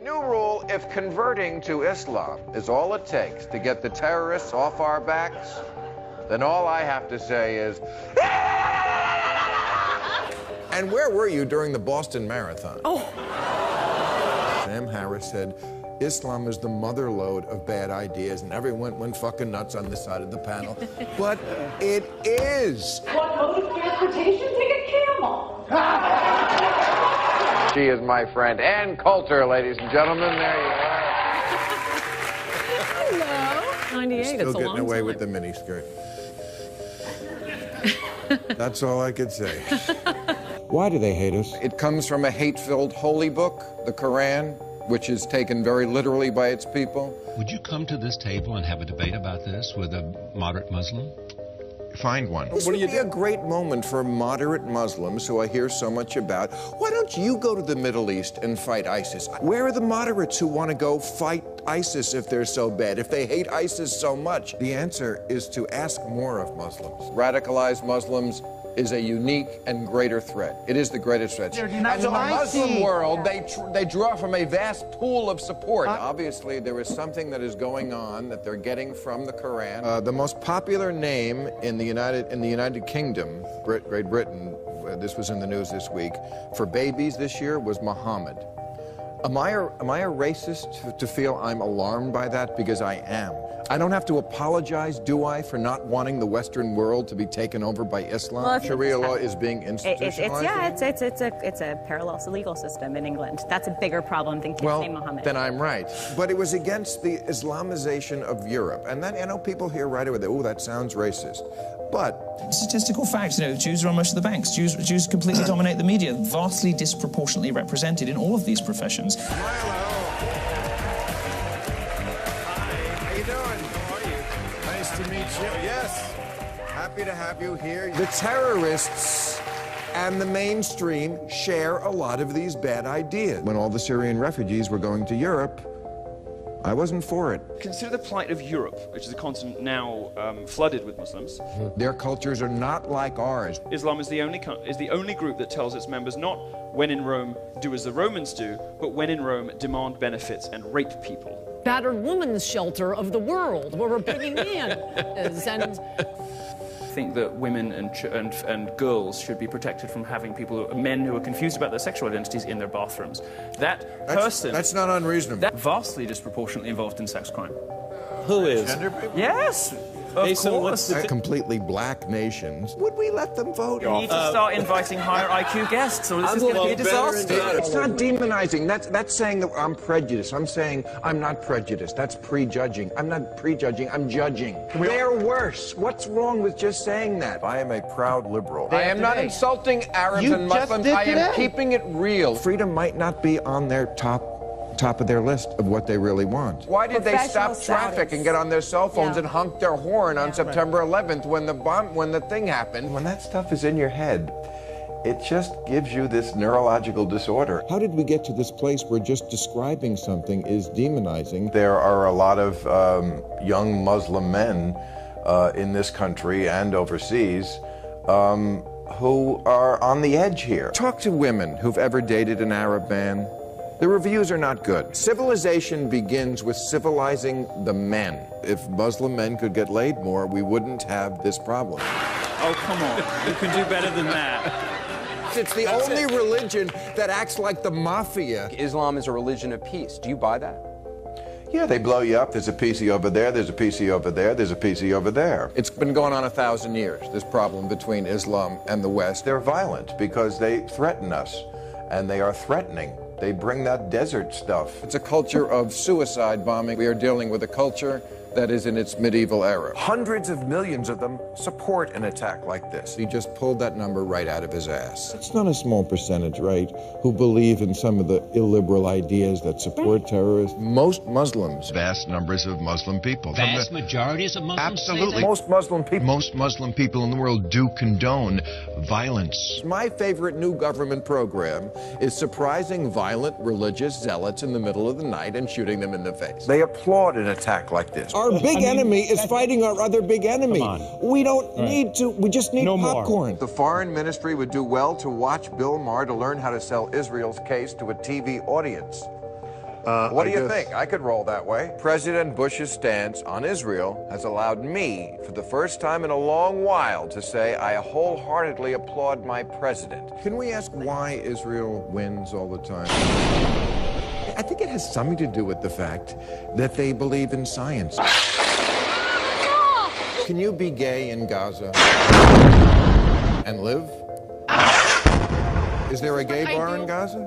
New rule, if converting to Islam is all it takes to get the terrorists off our backs, then all I have to say is... And where were you during the Boston Marathon? Oh. Sam Harris said, Islam is the mother lode of bad ideas, and everyone went fucking nuts on this side of the panel. But it is. What mode of transportation? Take a camel. She is my friend Ann Coulter, ladies and gentlemen. There you are. Hello. 98, Still it's a long getting away time. with the miniskirt. That's all I could say. Why do they hate us? It comes from a hate-filled holy book, the Quran, which is taken very literally by its people. Would you come to this table and have a debate about this with a moderate Muslim? Find one. This would be a great moment for moderate Muslims who I hear so much about. Why don't you go to the Middle East and fight ISIS? Where are the moderates who want to go fight ISIS if they're so bad, if they hate ISIS so much? The answer is to ask more of Muslims. Radicalized Muslims is a unique and greater threat. It is the greatest threat. And in the Muslim world, they draw from a vast pool of support. Obviously, there is something that is going on that they're getting from the Quran. The most popular name in the United Kingdom, Great Britain, this was in the news this week, for babies this year was Muhammad. Am I a racist to feel I'm alarmed by that? Because I am. I don't have to apologize, do I, for not wanting the Western world to be taken over by Islam? Well, Sharia law is being institutionalized? It's a parallel legal system in England. That's a bigger problem than kids named Muhammad. Then I'm right. But it was against the Islamization of Europe. And then, I know people here right away, oh, that sounds racist. But statistical facts, Jews are on most of the banks. Jews completely dominate the media, vastly disproportionately represented in all of these professions. Hello. How you doing? How are you? Nice to meet you. Yes. Happy to have you here. The terrorists and the mainstream share a lot of these bad ideas. When all the Syrian refugees were going to Europe, I wasn't for it. Consider the plight of Europe, which is a continent now flooded with Muslims. Their cultures are not like ours. Islam is the only group that tells its members not when in Rome, do as the Romans do, but when in Rome, demand benefits and rape people. Battered woman's shelter of the world, where we're bringing in and I think that women and girls should be protected from having men who are confused about their sexual identities in their bathrooms. That's not unreasonable. That's vastly disproportionately involved in sex crime. Who is? Yes. Of course. Completely black nations. Would we let them vote? You need to start inviting higher IQ guests, or this is going to be a disaster. It's not demonizing. That's saying that I'm prejudiced. I'm saying I'm not prejudiced. That's prejudging. I'm not prejudging. I'm judging. They're worse. What's wrong with just saying that? I am a proud liberal. I am not insulting Arabs and Muslims. I am keeping it real. Freedom might not be on their top of their list of what they really want. Why did they stop traffic and get on their cell phones and honk their horn on September 11th when the thing happened? When that stuff is in your head, it just gives you this neurological disorder. How did we get to this place where just describing something is demonizing? There are a lot of young Muslim men in this country and overseas who are on the edge here. Talk to women who've ever dated an Arab man. The reviews are not good. Civilization begins with civilizing the men. If Muslim men could get laid more, we wouldn't have this problem. Oh, come on. You can do better than that. It's the only religion that acts like the mafia. Islam is a religion of peace. Do you buy that? Yeah, they blow you up. There's a PC over there, there's a PC over there, there's a PC over there. It's been going on 1,000 years, this problem between Islam and the West. They're violent because they threaten us, and they are threatening. They bring that desert stuff. It's a culture of suicide bombing. We are dealing with a culture that is in its medieval era. Hundreds of millions of them support an attack like this. He just pulled that number right out of his ass. It's not a small percentage, right, who believe in some of the illiberal ideas that support terrorists. Most Muslims. Vast numbers of Muslim people. Vast majorities of Muslims? Absolutely. Most Muslim people in the world do condone violence. My favorite new government program is surprising violent religious zealots in the middle of the night and shooting them in the face. They applaud an attack like this. Our big enemy is fighting our other big enemy. We don't need to, we just need popcorn. The foreign ministry would do well to watch Bill Maher to learn how to sell Israel's case to a TV audience. What do you think? I could roll that way. President Bush's stance on Israel has allowed me, for the first time in a long while, to say I wholeheartedly applaud my president. Can we ask why Israel wins all the time? I think it has something to do with the fact that they believe in science. Can you be gay in Gaza and live? Is there a gay bar in Gaza?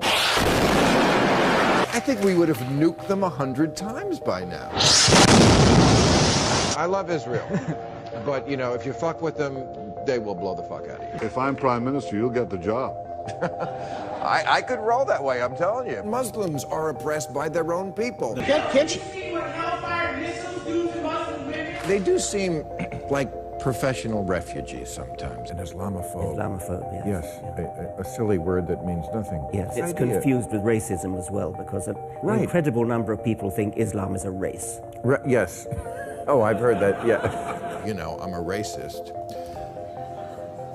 I think we would have nuked them 100 times by now. I love Israel, but, you know, if you fuck with them, they will blow the fuck out of you. If I'm prime minister, you'll get the job. I could roll that way, I'm telling you. Muslims are oppressed by their own people. They do seem like professional refugees sometimes. An Islamophobe. Islamophobe, yes. A silly word that means nothing. Yes, it's confused with racism as well, because an incredible number of people think Islam is a race. Yes. Oh, I've heard that, yeah. You know, I'm a racist.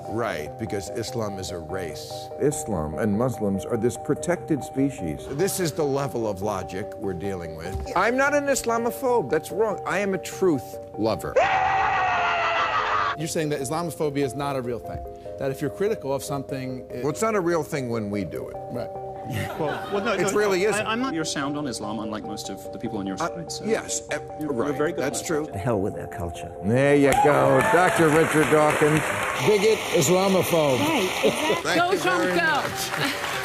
Right, because Islam is a race. Islam and Muslims are this protected species. This is the level of logic we're dealing with. I'm not an Islamophobe, that's wrong. I am a truth lover. You're saying that Islamophobia is not a real thing. That if you're critical of something... Well, it's not a real thing when we do it. Right. Well, no, it really isn't. I'm not. You're sound on Islam, unlike most of the people on your side. So yes, you're very good. That's true. To hell with their culture. There you go, Dr. Richard Dawkins. Bigot, Islamophobe. Right, exactly. Thank you very much. Go.